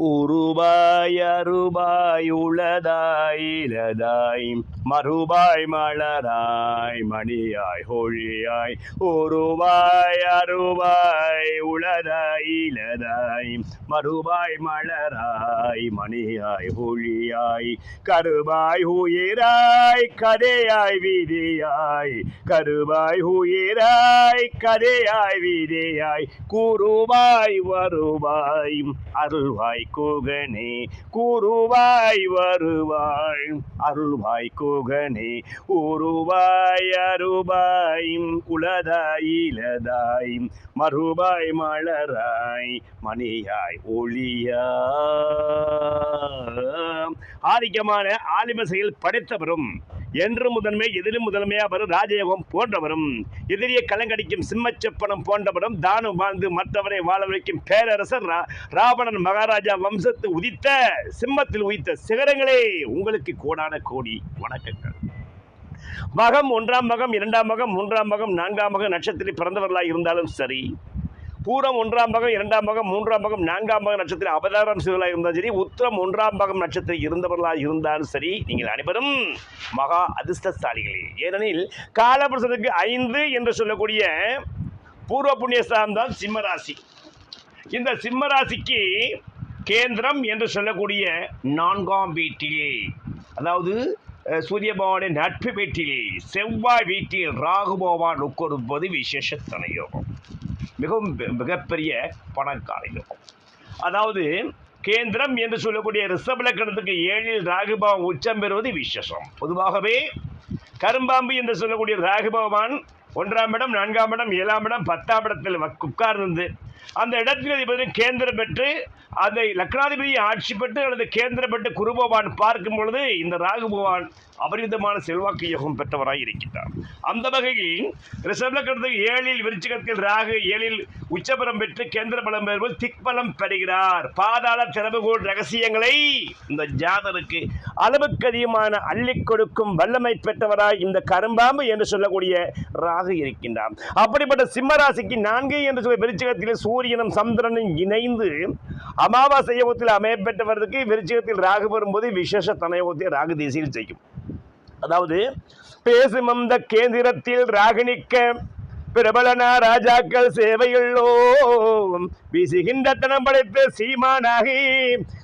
உருவாய் அருவாய் உளதாய் இலதாய் மறுபாய் மலராய் மணியாய் ஒழியாய் உருவாய் அருவாய் உளதாய் இலதாய் மறுபாய் மலராய் மணியாய் ஒழியாய் கருவாய் உயிராய் கதையாய் விதியாய் கருவாய் உயிராய் கதையாய் விதியாய் கூறுவாய் வருவாய் அருள்வாய் கோகனே கூறுவாய் வருவாய் அருள்வாய் கோகனே உருவாய் அருவாய் உளதாய் இலதாய் மறுபாய் மலராய் மணியாய் ஒளியா. ஆதிக்கமான ஆலிம செயல் படைத்தவரும் என்று முதன்மை எதிரும் முதன்மையாக ராஜயோகம் போன்றவரும் எதிரியை கலங்கடிக்கும் சிம்மச்சப்பனம் போன்றவரும் தானம் வாழ்ந்து மற்றவரை வாழ வைக்கும் பேரரசர் ராவணன் மகாராஜா வம்சத்து உதித்த சிம்மத்தில் உதித்த சிகரங்களே உங்களுக்கு கோடான கோடி வணக்கங்கள். மகம் 1ஆம் மகம் 2ஆம் மகம் 3ஆம் மகம் 4ஆம் மகம் நட்சத்திரத்தில் பிறந்தவர்களாக இருந்தாலும் சரி, பூரம் 1ஆம் மகம் 2ஆம் மகம் 3ஆம் மகம் 4ஆம் மகம் நட்சத்திரம் அவதாரம் செய்வர்களாக இருந்தாலும் சரி, உத்திரம் 1ஆம் மகம் நட்சத்திரம் இருந்தவர்களாக இருந்தாலும் சரி, நீங்கள் அனைவரும் மகா அதிர்ஷ்டசாலிகளே. ஏனெனில் காலபுருஷனுக்கு 5 என்று சொல்லக்கூடிய பூர்வ புண்ணியஸ்தானம் தான் சிம்மராசி. இந்த சிம்மராசிக்கு கேந்திரம் என்று சொல்லக்கூடிய 4ஆம் வீட்டில், அதாவது சூரிய பகவானின் நட்பு வீட்டில் செவ்வாய் வீட்டில் ராகு பகவான் உட்கொடுப்பது விசேஷ தனயோகம், மிகவும் மிகப்பெரிய பணக்கார யோகம். அதாவது கேந்திரம் என்று சொல்லக்கூடிய ரிஷப லக்னத்துக்கு 7இல் ராகு பகவான் உச்சம் பெறுவது விசேஷம். பொதுவாகவே கரும்பாம்பு என்று சொல்லக்கூடிய ராகு பகவான் 1ஆம் இடம் 4ஆம் இடம் 7ஆம் இடம் 10ஆம் இடத்தில் உட்கார்ந்து அந்த இடத்தில் கேந்திரம் பெற்று அதை லக்னாதிபதி ஆட்சி பெற்று அல்லது கேந்திரம் பெற்று குரு பகவான் பார்க்கும் பொழுது இந்த ராகு பகவான் அபரிதமான செல்வாக்கு யோகம் பெற்றவராக இருக்கின்றார். அந்த வகையில் ரிஷப லக்னத்துக்கு 7இல் விருச்சிகத்தில் ராகு 7இல் உச்சபலம் பெற்று கேந்திர பலம் பெறுவது திக்பலம் பெறுகிறார். பாதாள திறவுகோள் ரகசியங்களை இந்த ஜாதருக்கு அளவுக்கு அதிகமான அள்ளி கொடுக்கும் வல்லமை பெற்றவராய் இந்த கரும்பாம்பு என்று சொல்லக்கூடிய ராகு இருக்கின்றார். அப்படிப்பட்ட சிம்மராசிக்கு 4 என்று சொல்ல விருச்சிகத்தில் சூரியனும் சந்திரனும் இணைந்து அமாவாசை யோகத்தில் அமையப்பெற்றவர்களுக்கு விருச்சிகத்தில் ராகு வரும்போது விசேஷ தனயோகத்தை ராகு திசையில் செய்யும். அதாவது பேசும் அந்த கேந்திரத்தில் ராகினிக்க பிரபலனா ராஜாக்கள் சேவையுள்ளோ வீசுகின்ற தனம் படைத்து சீமானாகி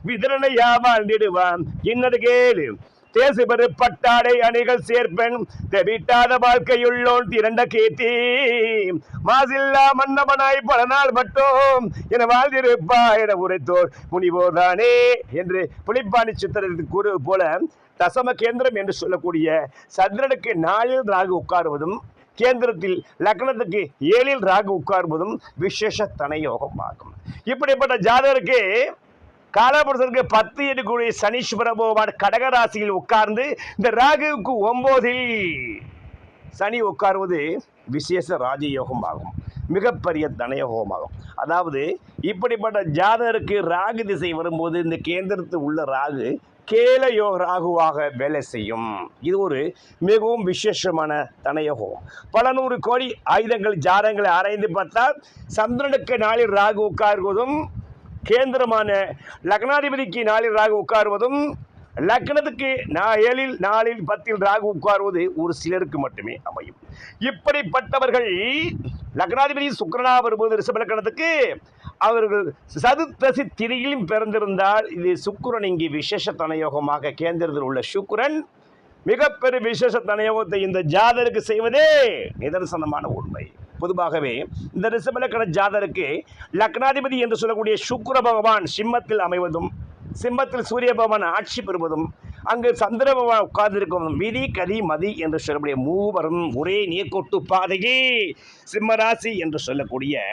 விதரணையா வாழ்ந்திடுவான். இன்னது கேளு தேசுபெரு பட்டாடை அணிகள் சேர்ப்பெண் தெவிட்டாத வாழ்க்கையுள்ளோன் திரண்ட கேத்தி மாசில்லா மன்னவனாய் பல நாள் மட்டும் என வாழ்ந்திருப்பா என உரைத்தோர் முனிவோர்தானே என்று புலிப்பாணி சித்திரத்தில் கூறுவது போல தசம கேந்திரம் என்று சொல்லக்கூடிய சந்திரனுக்கு 4இல் ராகு உட்காருவதும் கேந்திரத்தில் லக்னத்துக்கு 7இல் ராகு உட்காருவதும் விசேஷ தனயோகம் ஆகும். இப்படிப்பட்ட ஜாதகருக்கு காலபுருஷனுக்கு 10 எடுக்கூடிய சனீஸ்வர பகவான் கடகராசியில் உட்கார்ந்து இந்த ராகுவுக்கு 9இல் சனி உட்காருவது விசேஷ ராஜயோகம் ஆகும், மிகப்பெரிய தனயோகமாகும். அதாவது இப்படிப்பட்ட ஜாதகருக்கு ராகு திசை வரும்போது இந்த கேந்திரத்தில் உள்ள ராகு கேலயோ ராகுவாக வேலை செய்யும். இது ஒரு மிகவும் விசேஷமான தனயோகம். பல 100 கோடி ஆயுதங்கள் ஜாதகங்களை ஆராய்ந்து பார்த்தால் சந்திரனுக்கு 4இல் ராகு உட்காருவதும் கேந்திரமான லக்னாதிபதிக்கு 4இல் ராகு உட்காருவதும் லக்னத்துக்கு 7இல் 4இல் 10இல் ராகு உட்காருவது ஒரு சிலருக்கு மட்டுமே அமையும். இப்படிப்பட்டவர்கள் லக்னாதிபதி சுக்கிரனா வரும்போது ரிஷப லக்னத்துக்கு அவர்கள் சதுர்த்தசி திதியிலும் பிறந்திருந்தால் இது சுக்கிரன் இங்கு விசேஷ தனயோகமாக கேந்திரத்தில் உள்ள சுக்கிரன் மிகப்பெரிய விசேஷ தனயோகத்தை இந்த ஜாதருக்கு செய்வதே நிதர்சனமான உண்மை. பொதுவாகவே இந்த ரிஷப லக்ன ஜாதருக்கு லக்னாதிபதி என்று சொல்லக்கூடிய சுக்கிர பகவான் சிம்மத்தில் அமைவதும் சிம்மத்தில் சூரிய பகவான் ஆட்சி பெறுவதும் அங்கு சந்திர பகவான் உட்கார்ந்திருக்கும் விதி கதி மதி என்று சொல்லக்கூடிய மூவரும் ஒரே நீர்கொட்டு பாதையே சிம்மராசி என்று சொல்லக்கூடிய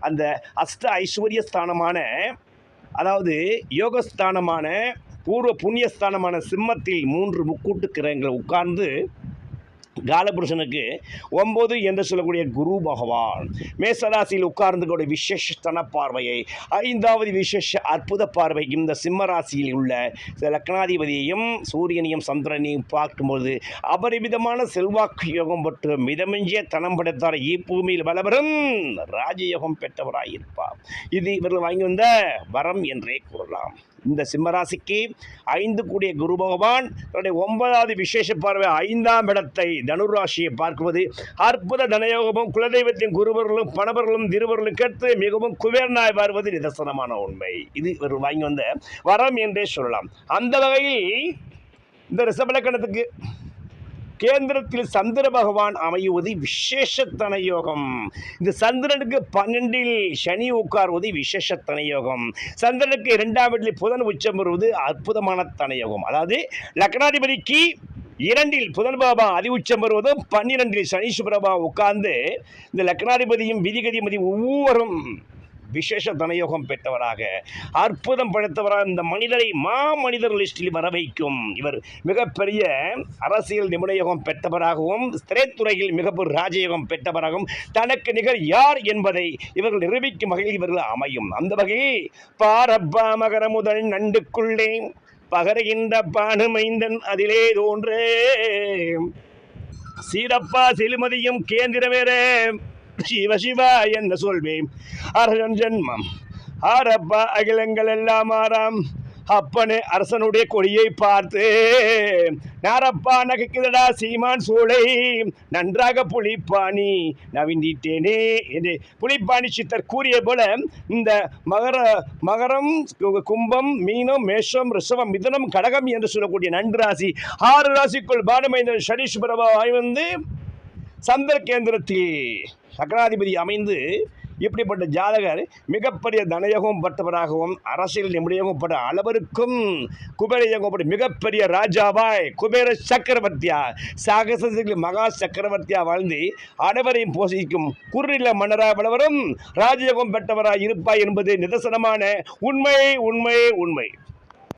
அந்த அஷ்ட ஐஸ்வர்ய ஸ்தானமான, அதாவது யோகஸ்தானமான பூர்வ புண்ணியஸ்தானமான சிம்மத்தில் 3 முக்கூட்டு கிரகங்கள் உட்கார்ந்து காலபுருஷனுக்கு 9 என்று சொல்லக்கூடிய குரு பகவான் மேசராசியில் உட்கார்ந்து கூட விசேஷத்தன பார்வையை 5வது விசேஷ அற்புத பார்வை இந்த சிம்ம ராசியில் உள்ள லக்னாதிபதியையும் சூரியனையும் சந்திரனையும் பார்க்கும்போது அபரிமிதமான செல்வாக்கு யோகம் பெற்று மிதமிஞ்சிய தனம் படைத்தார் இப்பூமியில் வளவரும் ராஜயோகம் பெற்றவராயிருப்பார். இது இவர்கள் வாங்கி வந்த வரம் என்றே கூறலாம். இந்த சிம்மராசிக்கு 5 கூடிய குரு பகவான் தன்னுடைய 9வது விசேஷ பார்வை 5ஆம் இடத்தை தனுராசியை பார்க்குவது அற்புத தனயோகமும் குலதெய்வத்தின் குருவர்களும் பணவர்களும் திருவர்களும் கேட்டு மிகவும் குபேரனாய் வருவது நிதர்சனமான உண்மை. இது இவர்கள் வாங்கி வந்த வரம் என்றே சொல்லலாம். அந்த வகையில் இந்த ரிஷபலக்கணத்துக்கு கேந்திரத்தில் சந்திர பகவான் அமையுவது விசேஷத்தன யோகம். இந்த சந்திரனுக்கு 12இல் சனி உட்காருவது விசேஷத்தன யோகம். சந்திரனுக்கு 2ஆம் வீட்டில் புதன் உச்சம் வருவது அற்புதமான தனயோகம். அதாவது லக்னாதிபதிக்கு 2இல் புதன் பாபா அதி உச்சம் வருவதும் 12இல் சனி சுப்ரபா உட்கார்ந்து இந்த லக்னாதிபதியும் விதிகதிபதி ஒவ்வொருவரும் விசேஷ தனயோகம் பெற்றவராக அற்புதம் படைத்தவராக இந்த மனிதரை மாமனிதர் லிஸ்டில் வர வைக்கும். இவர் மிகப்பெரிய அரசியல் நிபுணயோகம் பெற்றவராகவும் திரைத்துறையில் மிகப்பெரிய ராஜயோகம் பெற்றவராகவும் தனக்கு நிகர் யார் என்பதை இவர்கள் நிரூபிக்கும் வகையில் இவர்கள் அமையும். அந்த வகையில் பாரப்பா மகர முதல் நண்டுக்குள்ளே பகருகின்ற பானுமைந்தன் அதிலே தோன்றே சீரப்பா செலுமதியும் கேந்திரவேரே சிவ சிவா என்ன சொல்வேன் அரசன் ஜென்மம் ஆரப்பா அகிலங்கள் எல்லாம் ஆறாம் அப்பனே அரசனுடைய கொடியை பார்த்து நாரப்பா நகைக்குதடா சீமான் சூளை நன்றாக புலிப்பாணி நவிந்திட்டேனே என்று புலிப்பாணி சித்தர் கூறிய போல இந்த மகரம் கும்பம் மீனம் மேஷம் ரிஷபம் மிதுனம் கடகம் என்று சொல்லக்கூடிய நன்று ராசி 6 ராசிக்குள் பானுமைந்தன் சனீஸ்வரபா வந்து சந்திர கேந்திரத்தில் லக்னாதிபதி அமைந்து இப்படிப்பட்ட ஜாதகர் மிகப்பெரிய தனயோகம் பட்டவராகவும் அரசியல் நிபுணயோகம் பட்ட அளவருக்கும் குபேரயோகம் பட்ட மிகப்பெரிய ராஜாவாய் குபேர சக்கரவர்த்தியா சாகசத்தில் மகா சக்கரவர்த்தியா வாழ்ந்து அனைவரையும் போஷிக்கும் குறுநில மன்னராக வளவரும் ராஜயோகம் பெற்றவராய் இருப்பாய் என்பது நிதர்சனமான உண்மை உண்மை உண்மை.